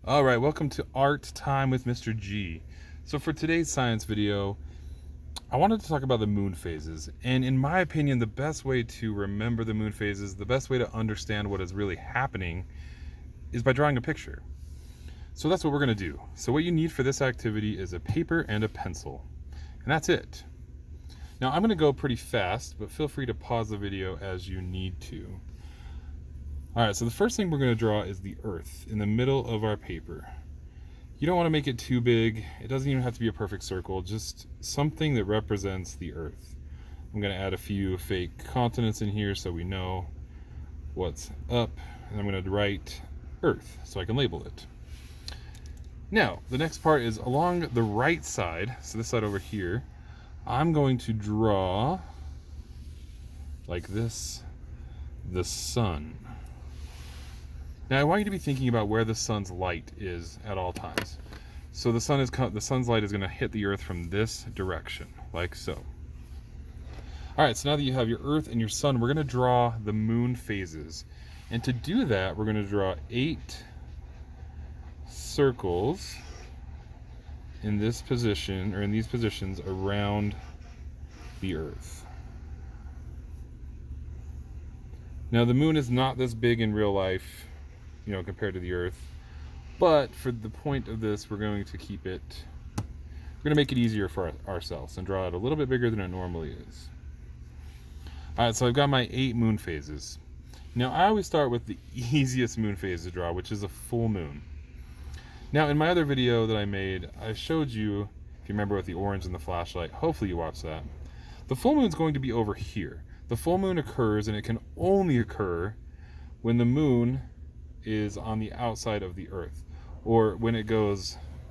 All right, welcome to Art Time with Mr. G. So for today's science video, I wanted to talk about the moon phases. And in my opinion, the best way to remember the moon phases, the best way to understand what is really happening is by drawing a picture. So that's what we're going to do. So what you need for this activity is a paper and a pencil. And that's it. Now I'm going to go pretty fast, but feel free to pause the video as you need to. Alright, so the first thing we're going to draw is the Earth in the middle of our paper. You don't want to make it too big. It doesn't even have to be a perfect circle, just something that represents the Earth. I'm going to add a few fake continents in here so we know what's up, and I'm going to write Earth so I can label it. Now, the next part is along the right side, so this side over here, I'm going to draw, like this, the sun. Now I want you to be thinking about where the sun's light is at all times. So the sun's light is going to hit the Earth from this direction, like so. All right, so now that you have your Earth and your sun, we're going to draw the moon phases. And to do that, we're going to draw 8 circles in this position, or in these positions around the Earth. Now the moon is not this big in real life, compared to the Earth, but for the point of this, we're going to make it easier for ourselves and draw it a little bit bigger than it normally is. All right, so I've got my 8 moon phases. Now I always start with the easiest moon phase to draw, which is a full moon. Now in my other video that I made, I showed you, if you remember, with the orange and the flashlight, hopefully you watched that. The full moon is going to be over here. The full moon occurs, and it can only occur when the moon is on the outside of the Earth, or when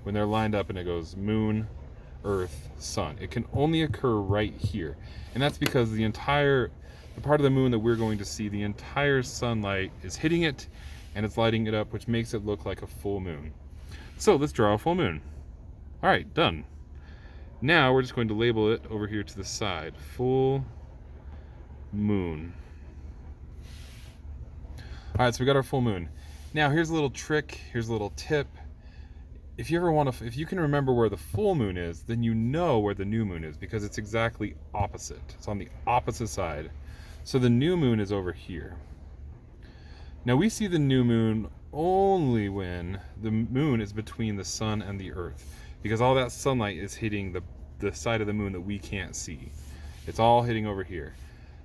they're lined up and it goes moon, Earth, sun. It can only occur right here, and that's because the part of the moon that we're going to see, the entire sunlight is hitting it and it's lighting it up, which makes it look like a full moon. So let's draw a full moon. All right, done. Now we're just going to label it over here to the side, full moon. All right, so we got our full moon. Now here's a little trick, here's a little tip. If you can remember where the full moon is, then you know where the new moon is, because it's exactly opposite. It's on the opposite side. So the new moon is over here. Now we see the new moon only when the moon is between the sun and the Earth, because all that sunlight is hitting the side of the moon that we can't see. It's all hitting over here.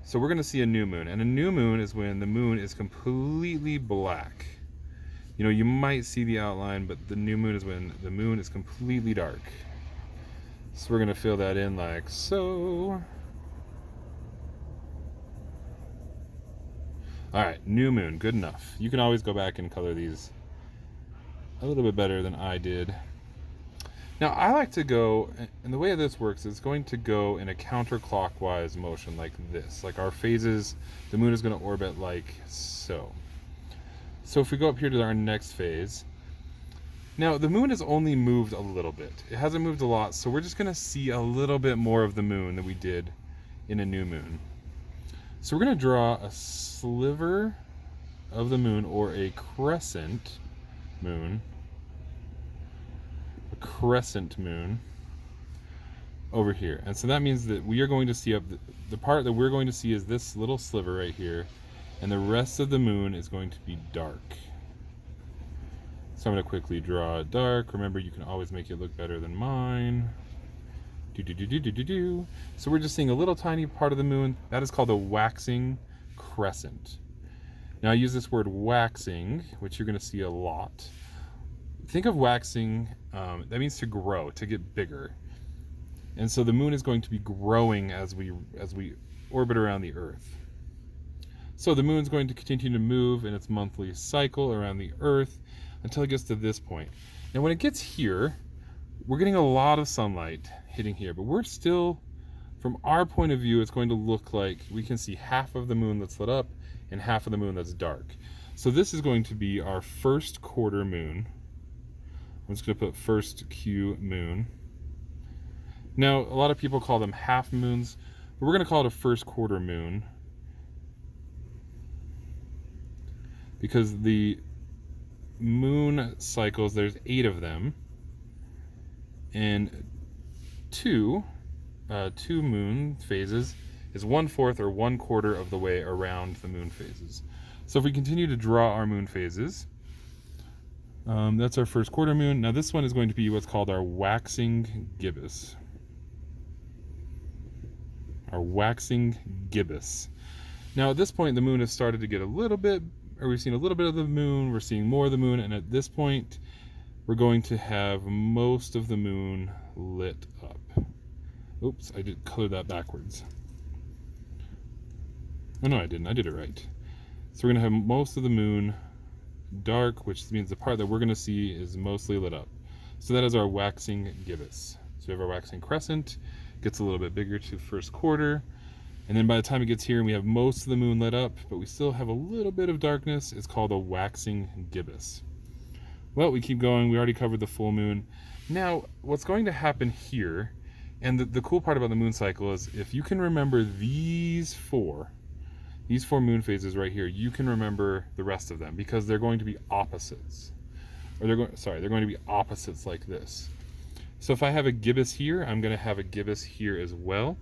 So we're going to see a new moon, and a new moon is when the moon is completely black. You might see the outline, but the new moon is when the moon is completely dark. So we're going to fill that in like so. All right, new moon, good enough. You can always go back and color these a little bit better than I did. Now I like to go, and the way this works is going to go in a counterclockwise motion like this. Like our phases, the moon is going to orbit like so. So if we go up here to our next phase, now the moon has only moved a little bit. It hasn't moved a lot, so we're just going to see a little bit more of the moon than we did in a new moon. So we're going to draw a sliver of the moon, or a crescent moon. A crescent moon over here. And so that means that we are going to see the part that we're going to see is this little sliver right here, and the rest of the moon is going to be dark. So I'm going to quickly draw it dark. Remember, you can always make it look better than mine. So we're just seeing a little tiny part of the moon. That is called a waxing crescent. Now I use this word waxing, which you're going to see a lot. Think of waxing, that means to grow, to get bigger. And so the moon is going to be growing as we orbit around the Earth. So the moon's going to continue to move in its monthly cycle around the Earth until it gets to this point. Now when it gets here, we're getting a lot of sunlight hitting here, but we're still, from our point of view, it's going to look like we can see half of the moon that's lit up and half of the moon that's dark. So this is going to be our first quarter moon. I'm just going to put first Q moon. Now, a lot of people call them half moons, but we're going to call it a first quarter moon, because the moon cycles, there's 8 of them, and two moon phases is 1/4 or 1/4 of the way around the moon phases. So if we continue to draw our moon phases, that's our first quarter moon. Now this one is going to be what's called our waxing gibbous. Our waxing gibbous. Now at this point the moon has started to get a little bit, or we've seen a little bit of the moon, we're seeing more of the moon, and at this point we're going to have most of the moon lit up. Oops, I did color that backwards. Oh no, I didn't. I did it right. So we're going to have most of the moon dark, which means the part that we're going to see is mostly lit up. So that is our waxing gibbous. So we have our waxing crescent, gets a little bit bigger to first quarter, and then by the time it gets here and we have most of the moon lit up, but we still have a little bit of darkness, it's called a waxing gibbous. Well, we keep going. We already covered the full moon. Now, what's going to happen here, and the cool part about the moon cycle is if you can remember these four moon phases right here, you can remember the rest of them because they're going to be opposites. Or they're going to be opposites like this. So if I have a gibbous here, I'm going to have a gibbous here as well.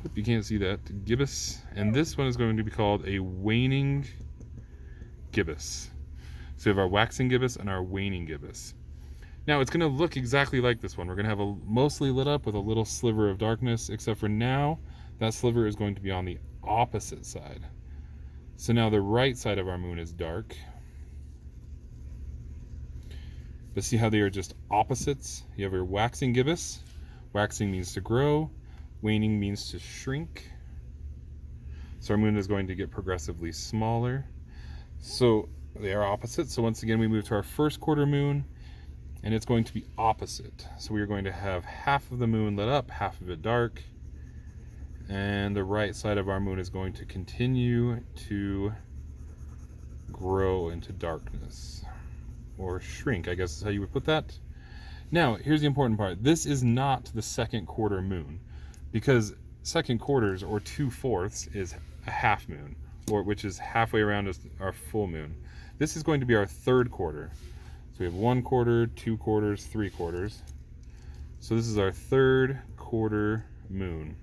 Hope you can't see that. Gibbous. And this one is going to be called a waning gibbous. So we have our waxing gibbous and our waning gibbous. Now it's going to look exactly like this one. We're going to have a mostly lit up with a little sliver of darkness, except for now that sliver is going to be on the opposite side. So now the right side of our moon is dark. But see how they are just opposites? You have your waxing gibbous. Waxing means to grow. Waning means to shrink. So our moon is going to get progressively smaller. So they are opposite. So once again, we move to our first quarter moon, and it's going to be opposite. So we are going to have half of the moon lit up, half of it dark, and the right side of our moon is going to continue to grow into darkness, or shrink, I guess is how you would put that. Now, here's the important part. This is not the second quarter moon, because second quarters, or 2/4, is a half moon, or which is halfway around our full moon. This is going to be our third quarter. So we have 1 quarter, 2 quarters, 3 quarters. So this is our third quarter moon.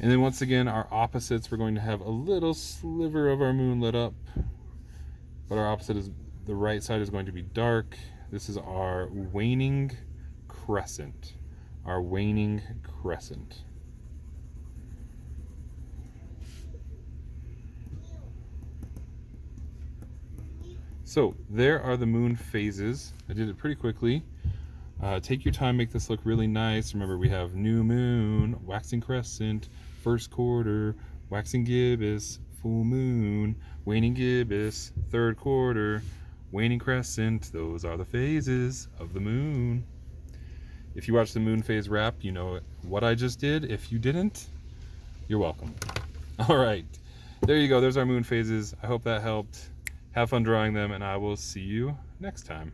And then once again, our opposites, we're going to have a little sliver of our moon lit up, but our opposite is, the right side is going to be dark. This is our waning crescent. Our waning crescent. So there are the moon phases. I did it pretty quickly. Take your time, make this look really nice. Remember, we have new moon, waxing crescent, first quarter, waxing gibbous, full moon, waning gibbous, third quarter, waning crescent. Those are the phases of the moon. If you watch the moon phase wrap, you know what I just did. If you didn't, you're welcome. All right, there you go. There's our moon phases. I hope that helped. Have fun drawing them, and I will see you next time.